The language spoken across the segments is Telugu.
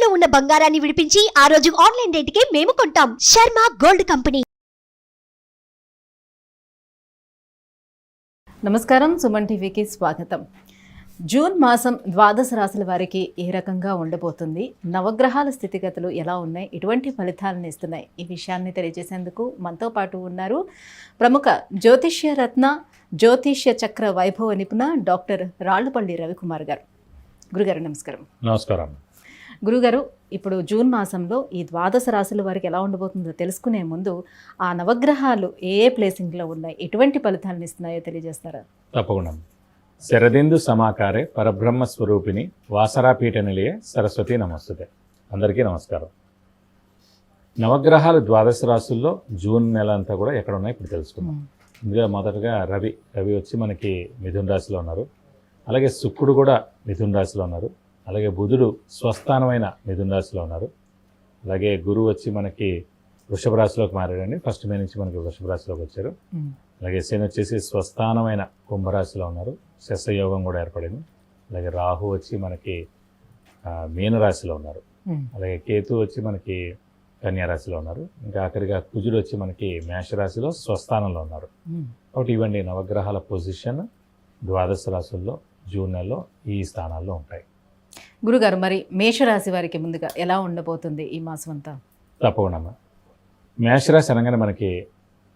తాకట్టులో ఉన్న బంగారాన్ని విడిపించి ఆ రోజు ఆన్లైన్ రేటుకే మేము కొంటాం. Sharma gold company. నమస్కారం, సుమన్ టీవీకి స్వాగతం. జూన్ మాసం ద్వాదశ రాశుల వారికి ఏ రకంగా ఉండబోతుంది, నవగ్రహాల స్థితిగతులు ఎలా ఉన్నాయి, ఎటువంటి ఫలితాలను ఇస్తున్నాయి, ఈ విషయాన్ని తెలియజేసేందుకు మనతో పాటు ఉన్నారు ప్రముఖ జ్యోతిష్య రత్న, జ్యోతిష్య చక్ర వైభవ నిపుణ డాక్టర్ రాళ్లపల్లి రవికుమార్ గారు. గురుగారు నమస్కారం. నమస్కారం. గురుగారు, ఇప్పుడు జూన్ మాసంలో ఈ ద్వాదశ రాశుల వారికి ఎలా ఉండబోతుందో తెలుసుకునే ముందు ఆ నవగ్రహాలు ఏ ప్లేసింగ్లో ఉన్నాయి, ఎటువంటి ఫలితాలను ఇస్తున్నాయో తెలియజేస్తారా? తప్పకుండా. శరదిందు సమాకారే పరబ్రహ్మ స్వరూపిణి వాసరాపీఠ నిలయే సరస్వతి నమస్తుతే. అందరికీ నమస్కారం. నవగ్రహాలు ద్వాదశ రాశుల్లో జూన్ నెల అంతా కూడా ఎక్కడ ఉన్నాయి ఇప్పుడు తెలుసుకుందాం. ఇందులో మొదటగా రవి వచ్చి మనకి మిథున రాశిలో ఉన్నారు. అలాగే శుక్రుడు కూడా మిథున రాశిలో ఉన్నారు. అలాగే బుధుడు స్వస్థానమైన మిథున రాశిలో ఉన్నారు. అలాగే గురువు వచ్చి మనకి వృషభ రాశిలోకి మారాడండి. ఫస్ట్ మే నుంచి మనకి వృషభ రాశిలోకి వచ్చారు. అలాగే శని వచ్చేసి స్వస్థానమైన కుంభరాశిలో ఉన్నారు. శస్యయోగం కూడా ఏర్పడింది. అలాగే రాహు వచ్చి మనకి మీనరాశిలో ఉన్నారు. అలాగే కేతు వచ్చి మనకి కన్యారాశిలో ఉన్నారు. ఇంకా ఆఖరిగా కుజుడు వచ్చి మనకి మేషరాశిలో స్వస్థానంలో ఉన్నారు. కాబట్టి ఇవన్నీ నవగ్రహాల పొజిషన్ ద్వాదశ రాశుల్లో జూన్ నెలలో ఈ స్థానాల్లో ఉంటాయి. గురుగారు, మరి మేషరాశి వారికి ముందుగా ఎలా ఉండబోతుంది ఈ మాసం అంతా? తప్పకుండా. మేషరాశి అనగానే మనకి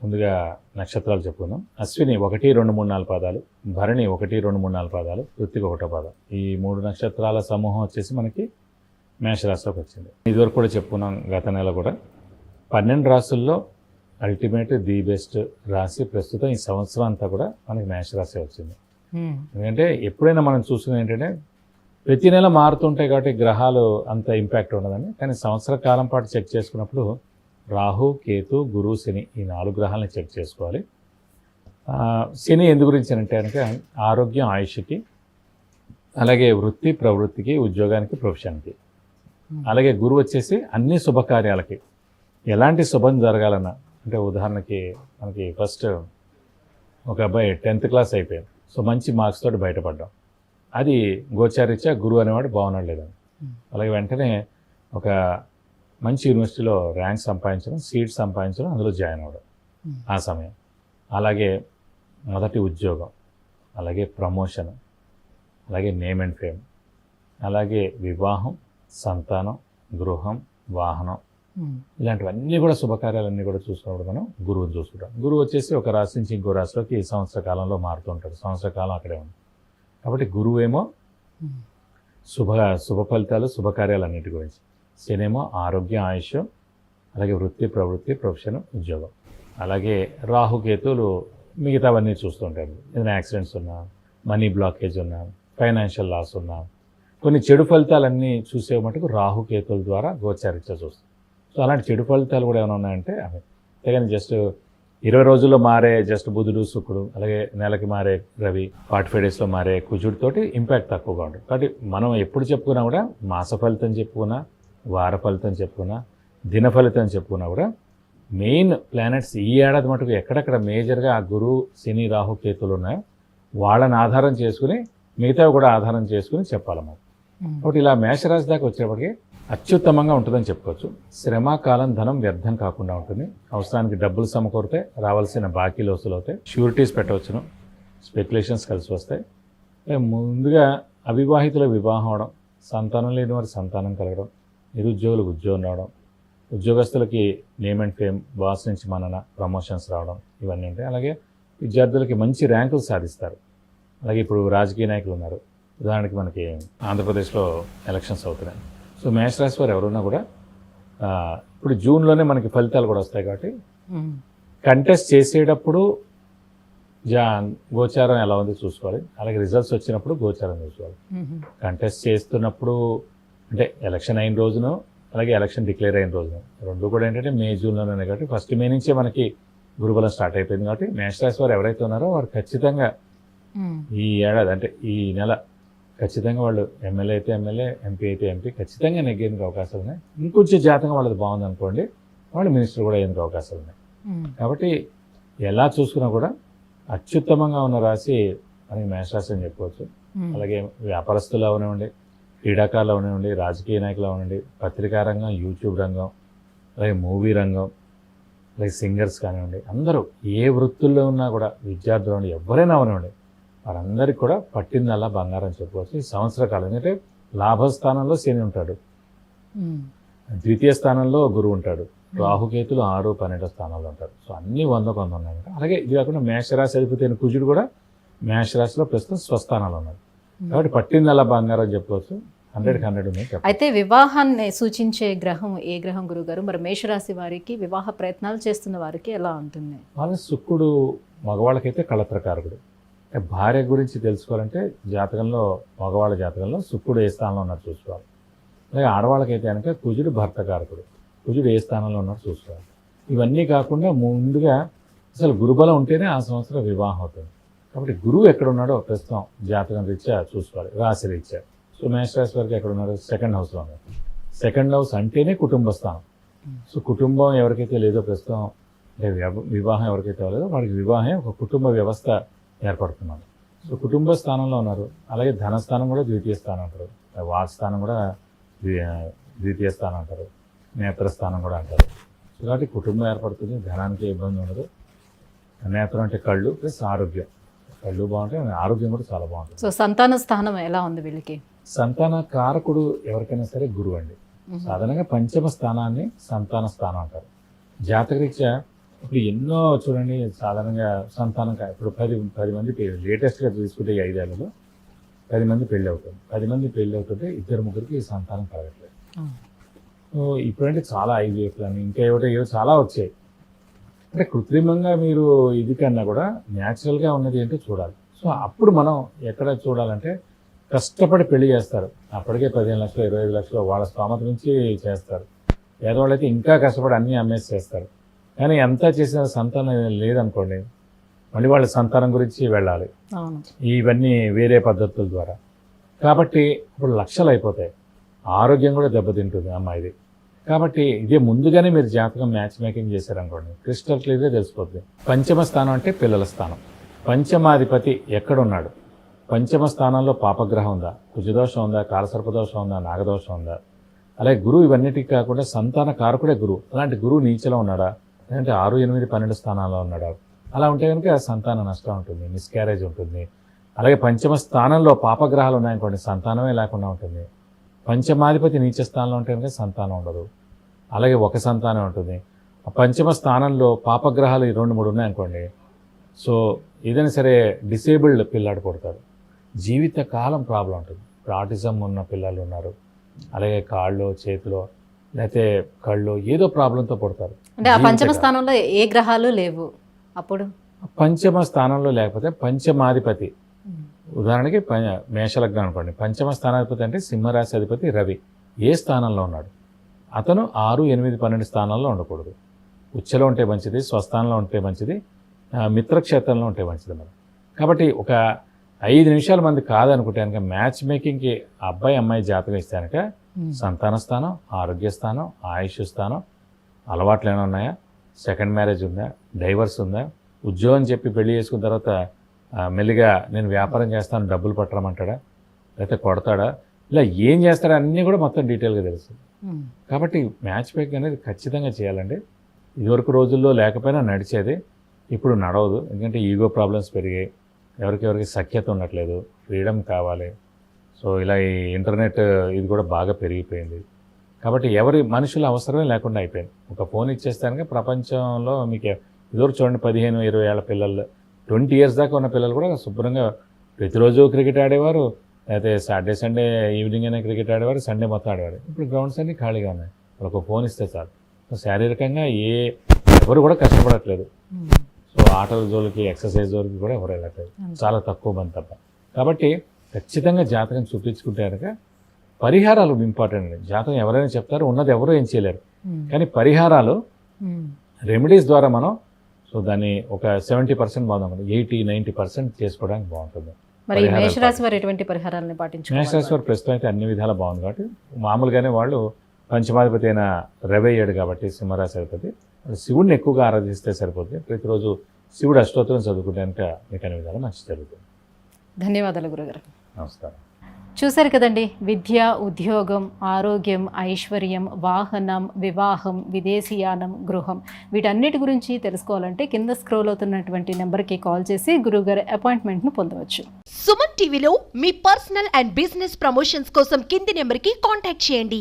ముందుగా నక్షత్రాలు చెప్పుకుందాం. అశ్విని 1, 2, 3, 4 పాదాలు, భరణి 1, 2, 3, 4 పాదాలు, కృత్తిక 1వ పాదం. ఈ 3 నక్షత్రాల సమూహం వచ్చేసి మనకి మేషరాశిలోకి వచ్చింది. ఇదివరకు కూడా చెప్పుకున్నాం గత నెల కూడా. 12 రాశుల్లో అల్టిమేట్ ది బెస్ట్ రాశి ప్రస్తుతం ఈ సంవత్సరం అంతా కూడా మనకి మేషరాశి వచ్చింది. ఎందుకంటే ఎప్పుడైనా మనం చూసుకుని ఏంటంటే ప్రతి నెల మారుతుంటాయి కాబట్టి గ్రహాలు అంత ఇంపాక్ట్ ఉండదని. కానీ సంవత్సర కాలం పాటు చెక్ చేసుకున్నప్పుడు రాహు, కేతు, గురు, శని ఈ 4 గ్రహాలని చెక్ చేసుకోవాలి. శని ఎందు గురించి అంటే కనుక ఆరోగ్యం, ఆయుష్కి, అలాగే వృత్తి, ప్రవృత్తికి, ఉద్యోగానికి, ప్రొఫెషన్కి. అలాగే గురువు వచ్చేసి అన్ని శుభకార్యాలకి, ఎలాంటి శుభం జరగాలన్నా, అంటే ఉదాహరణకి మనకి ఫస్ట్ ఒక అబ్బాయి 10th క్లాస్ అయిపోయాడు. సో మంచి మార్క్స్ తోటి బయటపడ్డాం. అది గోచారీత్యా గురువు అనేవాడు బాగున్నాడు లేదని. అలాగే వెంటనే ఒక మంచి యూనివర్సిటీలో ర్యాంక్ సంపాదించడం, సీట్ సంపాదించడం, అందులో జాయిన్ అవ్వడం ఆ సమయం. అలాగే మొదటి ఉద్యోగం, అలాగే ప్రమోషన్, అలాగే నేమ్ అండ్ ఫేమ్, అలాగే వివాహం, సంతానం, గృహం, వాహనం, ఇలాంటివన్నీ కూడా శుభకార్యాలన్నీ కూడా చూసుకున్నప్పుడు మనం గురువుని చూసుకుంటాం. గురువు వచ్చేసి ఒక రాశి నుంచి ఇంకో రాశిలోకి ఈ సంవత్సర కాలంలో మారుతూ ఉంటాడు. సంవత్సర కాలం అక్కడే ఉంది కాబట్టి గురువు ఏమో శుభ ఫలితాలు, శుభకార్యాలన్నిటి గురించి. శనేమో ఆరోగ్యం, ఆయుష్, అలాగే వృత్తి, ప్రవృత్తి, ప్రొఫెషన్, ఉద్యోగం. అలాగే రాహుకేతువులు మిగతావన్నీ చూస్తుంటారు. ఏదైనా యాక్సిడెంట్స్ ఉన్నా, మనీ బ్లాకేజ్ ఉన్నా, ఫైనాన్షియల్ లాస్ ఉన్నా, కొన్ని చెడు ఫలితాలన్నీ చూసే మటుకు రాహుకేతువుల ద్వారా గోచారీత్యా చూస్తాం. సో అలాంటి చెడు ఫలితాలు కూడా ఏమైనా ఉన్నాయంటే అవి. అంతేగాని జస్ట్ 20 రోజుల్లో మారే జస్ట్ బుధుడు, శుక్రుడు, అలాగే నెలకి మారే రవి, 45 డేస్లో మారే కుజుడితోటి ఇంపాక్ట్ తక్కువగా ఉంటుంది. కాబట్టి మనం ఎప్పుడు చెప్పుకున్నా కూడా మాస ఫలితం చెప్పుకున్నా, వార ఫలితం చెప్పుకున్నా, దిన ఫలితం చెప్పుకున్నా కూడా మెయిన్ ప్లానెట్స్ ఈ ఏడాది మటుకు ఎక్కడెక్కడ మేజర్గా ఆ గురువు, శని, రాహు, కేతులు ఉన్నాయో వాళ్ళని ఆధారం చేసుకుని మిగతావి కూడా ఆధారం చేసుకుని చెప్పాలి మనం. కాబట్టి ఇలా మేషరాశి దాకా వచ్చేప్పటికీ అత్యుత్తమంగా ఉంటుందని చెప్పుకోవచ్చు. శ్రమ, కాలం, ధనం వ్యర్థం కాకుండా ఉంటుంది. అవసరానికి డబ్బులు సమకూరితే, రావాల్సిన బాకీలు వసూలవుతాయి, షూరిటీస్ పెట్టవచ్చును, స్పెక్యులేషన్స్ కలిసి వస్తాయి. ముందుగా అవివాహితుల వివాహం అవడం, సంతానం లేని వారి సంతానం కలగడం, నిరుద్యోగులకు ఉద్యోగం రావడం, ఉద్యోగస్తులకి నేమ్ అండ్ ఫేమ్, బాస్ నుంచి మనన, ప్రమోషన్స్ రావడం, ఇవన్నీ ఉంటాయి. అలాగే విద్యార్థులకి మంచి ర్యాంకులు సాధిస్తారు. అలాగే ఇప్పుడు రాజకీయ నాయకులు ఉన్నారు. ఉదాహరణకి మనకి ఆంధ్రప్రదేశ్లో ఎలక్షన్స్ అవుతున్నాయి. సో మేషరాశి వారు ఎవరున్నా కూడా ఇప్పుడు జూన్లోనే మనకి ఫలితాలు కూడా వస్తాయి కాబట్టి కంటెస్ట్ చేసేటప్పుడు గోచారం ఎలా ఉందో చూసుకోవాలి. అలాగే రిజల్ట్స్ వచ్చినప్పుడు గోచారం చూసుకోవాలి. కంటెస్ట్ చేస్తున్నప్పుడు అంటే ఎలక్షన్ అయిన రోజును, అలాగే ఎలక్షన్ డిక్లేర్ అయిన రోజును, రెండు కూడా ఏంటంటే మే, జూన్లోనే కాబట్టి ఫస్ట్ మే నుంచే మనకి గురుబలం స్టార్ట్ అయిపోయింది. కాబట్టి మేషరాశి వారు ఎవరైతే ఉన్నారో వారు ఖచ్చితంగా ఈ ఏడాది అంటే ఈ నెల ఖచ్చితంగా వాళ్ళు ఎమ్మెల్యే అయితే ఎమ్మెల్యే, ఎంపీ అయితే ఎంపీ ఖచ్చితంగా నెగ్గేందుకు అవకాశాలు ఉన్నాయి. ఇంకొంచెం జాతకం వాళ్ళది బాగుందనుకోండి, వాళ్ళు మినిస్టర్ కూడా అయ్యేందుకు అవకాశాలు ఉన్నాయి. కాబట్టి ఎలా చూసుకున్నా కూడా అత్యుత్తమంగా ఉన్న రాశి మనకి మేషరాశి అని చెప్పుకోవచ్చు. అలాగే వ్యాపారస్తులు అవనివ్వండి, క్రీడాకారులు అవనివ్వండి, రాజకీయ నాయకులు అవనండి, పత్రికా రంగం, యూట్యూబ్ రంగం, అలాగే మూవీ రంగం, అలాగే సింగర్స్ కానివ్వండి, అందరూ ఏ వృత్తుల్లో ఉన్నా కూడా విద్యార్థులు ఉండి ఎవరైనా అవనివ్వండి, వారందరికీ కూడా పట్టిందల్లా బంగారం చెప్పుకోవచ్చు. ఈ సంవత్సర కాలం ఎందుకంటే లాభస్థానంలో శని ఉంటాడు, ద్వితీయ స్థానంలో గురువు ఉంటాడు, రాహుకేతులు 6, 12 స్థానాల్లో ఉంటారు. సో అన్నీ 100 ఉన్నాయి. అలాగే ఇది కాకుండా మేషరాశి అధిపతి అయిన కుజుడు కూడా మేషరాశిలో ప్రస్తుతం స్వస్థానాలు ఉన్నాడు. కాబట్టి పట్టిందల్లా బంగారం చెప్పుకోవచ్చు. 100కి 100 ఉన్నాయి. అయితే వివాహాన్ని సూచించే గ్రహం ఏ గ్రహం గురుగారు? మరి మేషరాశి వారికి వివాహ ప్రయత్నాలు చేస్తున్న వారికి ఎలా ఉంటుంది? వాళ్ళ శుక్రుడు మగవాళ్ళకైతే కళత్రకారకుడు. అంటే భార్య గురించి తెలుసుకోవాలంటే జాతకంలో, మగవాళ్ళ జాతకంలో శుక్రుడు ఏ స్థానంలో ఉన్నాడు చూసుకోవాలి. అలాగే ఆడవాళ్ళకైతే కనుక కుజుడు భర్తకారకుడు, కుజుడు ఏ స్థానంలో ఉన్నాడు చూసుకోవాలి. ఇవన్నీ కాకుండా ముందుగా అసలు గురుబలం ఉంటేనే ఆ సంవత్సరం వివాహం అవుతుంది. కాబట్టి గురువు ఎక్కడ ఉన్నాడో ప్రస్తుతం జాతకం రీత్యా చూసుకోవాలి, రాశి రీత్యా. సో మేషరాశి వారికి ఎక్కడ ఉన్నాడు? 2nd హౌస్లో ఉన్నాడు. 2nd హౌస్ అంటేనే కుటుంబ స్థానం. సో కుటుంబం ఎవరికైతే లేదో ప్రస్తుతం, అంటే వివాహం ఎవరికైతే లేదో వాడికి వివాహం ఒక కుటుంబ వ్యవస్థ ఏర్పడుతున్నాడు. సో కుటుంబ స్థానంలో ఉన్నారు. అలాగే ధనస్థానం కూడా ద్వితీయ స్థానం అంటారు, వాక్స్థానం కూడా ద్వితీయ స్థానం అంటారు, నేత్రస్థానం కూడా అంటారు. సో కాబట్టి కుటుంబం ఏర్పడుతుంది, ధనానికి ఇబ్బంది ఉండదు. నేత్రం అంటే కళ్ళు ప్లస్ ఆరోగ్యం, కళ్ళు బాగుంటే ఆరోగ్యం కూడా చాలా బాగుంటుంది. సో సంతాన స్థానం ఎలా ఉంది వీళ్ళకి? సంతాన కారకుడు ఎవరికైనా సరే గురువు అండి. సాధారణంగా పంచమ స్థానాన్ని సంతాన స్థానం అంటారు. జాతకరీత్యా ఇప్పుడు ఎన్నో చూడండి, సాధారణంగా సంతానం ఇప్పుడు 10 మంది లేటెస్ట్గా తీసుకుంటే 5 ఏళ్లలో 10 మంది పెళ్ళి అవుతుంది. 10 మంది పెళ్ళి అవుతుంటే 2, 3కి సంతానం కలగట్లేదు. సో ఇప్పుడంటే చాలా IVF అని ఇంకా ఏవో చాలా వచ్చాయి. అంటే కృత్రిమంగా మీరు ఇది కన్నా కూడా న్యాచురల్గా ఉన్నది ఏంటో చూడాలి. సో అప్పుడు మనం ఎక్కడ చూడాలంటే, కష్టపడి పెళ్లి చేస్తారు, అప్పటికే 15 లక్షలు 25 లక్షలు వాళ్ళ స్తోమత నుంచి చేస్తారు. పేదవాళ్ళైతే ఇంకా కష్టపడి అన్నీ అమ్మేసి చేస్తారు. కానీ ఎంత చేసిన సంతానం లేదనుకోండి, మళ్ళీ వాళ్ళ సంతానం గురించి వెళ్ళాలి, ఇవన్నీ వేరే పద్ధతుల ద్వారా. కాబట్టి ఇప్పుడు లక్షలు అయిపోతాయి, ఆరోగ్యం కూడా దెబ్బతింటుంది అమ్మాయిది. కాబట్టి ఇదే ముందుగానే మీరు జాతకం మ్యాచ్ మేకింగ్ చేశారనుకోండి, క్రిస్టల్ క్లియర్గా తెలిసిపోతుంది. పంచమ స్థానం అంటే పిల్లల స్థానం. పంచమాధిపతి ఎక్కడున్నాడు? పంచమ స్థానంలో పాపగ్రహం ఉందా, కుజదోషం ఉందా, కాలసర్పదోషం ఉందా, నాగదోషం ఉందా? అలాగే గురువు ఇవన్నిటికీ కాకుండా సంతాన కారకుడే గురువు. అలాంటి గురువు నీచలో ఉన్నాడా, లేదంటే 6, 8, 12 స్థానాల్లో ఉన్నాడా? అలా ఉంటే కనుక సంతాన నష్టం ఉంటుంది, మిస్క్యారేజ్ ఉంటుంది. అలాగే పంచమ స్థానంలో పాపగ్రహాలు ఉన్నాయనుకోండి, సంతానమే లేకుండా ఉంటుంది. పంచమాధిపతి నీచ స్థానంలో ఉంటే కనుక సంతానం ఉండదు, అలాగే ఒక సంతానం ఉంటుంది. పంచమ స్థానంలో పాపగ్రహాలు 2, 3 ఉన్నాయనుకోండి, సో ఏదైనా సరే డిసేబుల్డ్ పిల్లాడు పుడతాడు, జీవితకాలం ప్రాబ్లం ఉంటుంది. ఇప్పుడు ఆటిజం ఉన్న పిల్లలు ఉన్నారు, అలాగే కాళ్ళు, చేతిలో, లేకపోతే కళ్ళు ఏదో ప్రాబ్లంతో పుడతారు. అంటే ఆ పంచమ స్థానంలో ఏ గ్రహాలు లేవు అప్పుడు? పంచమ స్థానంలో లేకపోతే పంచమాధిపతి, ఉదాహరణకి మేషలగ్నం అనుకోండి, పంచమ స్థానాధిపతి అంటే సింహరాశి అధిపతి రవి ఏ స్థానంలో ఉన్నాడు? అతను 6, 8, 12 స్థానాల్లో ఉండకూడదు. ఉచ్చలో ఉంటే మంచిది, స్వస్థానంలో ఉంటే మంచిది, మిత్రక్షేత్రంలో ఉంటే మంచిది మరి. కాబట్టి ఒక 5 నిమిషాల మంది కాదనుకుంటే కనుక మ్యాచ్ మేకింగ్కి అబ్బాయి అమ్మాయి జాతకం ఇస్తే కనుక సంతాన స్థానం, ఆరోగ్య స్థానం, ఆయుష్ స్థానం, అలవాట్లు ఏమైనా ఉన్నాయా, 2nd మ్యారేజ్ ఉందా, డైవర్స్ ఉందా, ఉద్యోగం చెప్పి పెళ్లి చేసుకున్న తర్వాత మెల్లిగా నేను వ్యాపారం చేస్తాను డబ్బులు పట్టరమంటాడా, లేకపోతే కొడతాడా, ఇలా ఏం చేస్తాడా అన్నీ కూడా మొత్తం డీటెయిల్గా తెలుసు. కాబట్టి మ్యాచ్ మేకింగ్ అనేది ఖచ్చితంగా చేయాలండి. ఇదివరకు రోజుల్లో లేకపోయినా నడిచేది, ఇప్పుడు నడవదు. ఎందుకంటే ఈగో ప్రాబ్లమ్స్ పెరిగాయి, ఎవరికెవరికి సఖ్యత ఉండట్లేదు, ఫ్రీడమ్ కావాలి. సో ఇలా ఈ ఇంటర్నెట్ ఇది కూడా బాగా పెరిగిపోయింది. కాబట్టి ఎవరి మనుషుల అవసరమే లేకుండా అయిపోయింది. ఒక ఫోన్ ఇచ్చేస్తానికి ప్రపంచంలో మీకు ఇదివరకు చూడండి, 15, 20 ఏళ్ళ పిల్లలు, 20 years దాకా ఉన్న పిల్లలు కూడా శుభ్రంగా ప్రతిరోజు క్రికెట్ ఆడేవారు, లేకపోతే సాటర్డే సండే ఈవినింగ్ అయినా క్రికెట్ ఆడేవారు, సండే మొత్తం ఆడేవారు. ఇప్పుడు గ్రౌండ్స్ అన్నీ ఖాళీగా ఉన్నాయి, వాళ్ళకు ఫోన్ ఇస్తే చాలు. శారీరకంగా ఎవరు కూడా కష్టపడట్లేదు. సో ఆటల జోలికి, ఎక్సర్సైజ్ జోలికి కూడా ఎవరు వెళ్ళట్లేదు, చాలా తక్కువ మంది తప్ప. కాబట్టి ఖచ్చితంగా జాతకం చూపించుకుంటే కనుక పరిహారాలు ఇంపార్టెంట్ అండి. జాతకం ఎవరైనా చెప్తారు, ఉన్నది ఎవరో ఏం చేయలేరు, కానీ పరిహారాలు, రెమెడీస్ ద్వారా మనం సో దాన్ని ఒక 70% బాగుంటుంది, 80-90% చేసుకోవడానికి బాగుంటుంది. మరి మేషరాశి వారు ఎటువంటి పరిహారాలను పాటించారు? మేషరాశి వారు ప్రస్తుతం అయితే అన్ని విధాలా బాగుంది. కాబట్టి మామూలుగానే వాళ్ళు పంచమాధిపతి అయిన రవి అయ్యాడు కాబట్టి సింహరాశి అధిపతి, శివుడిని ఎక్కువగా ఆరాధిస్తే సరిపోతుంది. ప్రతిరోజు శివుడు అష్టోత్తరం చదువుకుంటే కనుక మీకు అన్ని విధాలు మంచి జరుగుతుంది. ధన్యవాదాలు గురుగారు. నమస్కారం. చూశారు కదండి, విద్య, ఉద్యోగం, ఆరోగ్యం, ఐశ్వర్యం, వాహనం, వివాహం, విదేశీయానం, గృహం, వీటన్నిటి గురించి తెలుసుకోవాలంటే కింద స్క్రోల్ అవుతున్నటువంటి నెంబర్కి కాల్ చేసి గురువుగారి అపాయింట్మెంట్ను పొందవచ్చు. సుమన్ టీవీలో మీ పర్సనల్ అండ్ బిజినెస్ ప్రమోషన్స్ కోసం కింది నెంబర్కి కాంటాక్ట్ చేయండి.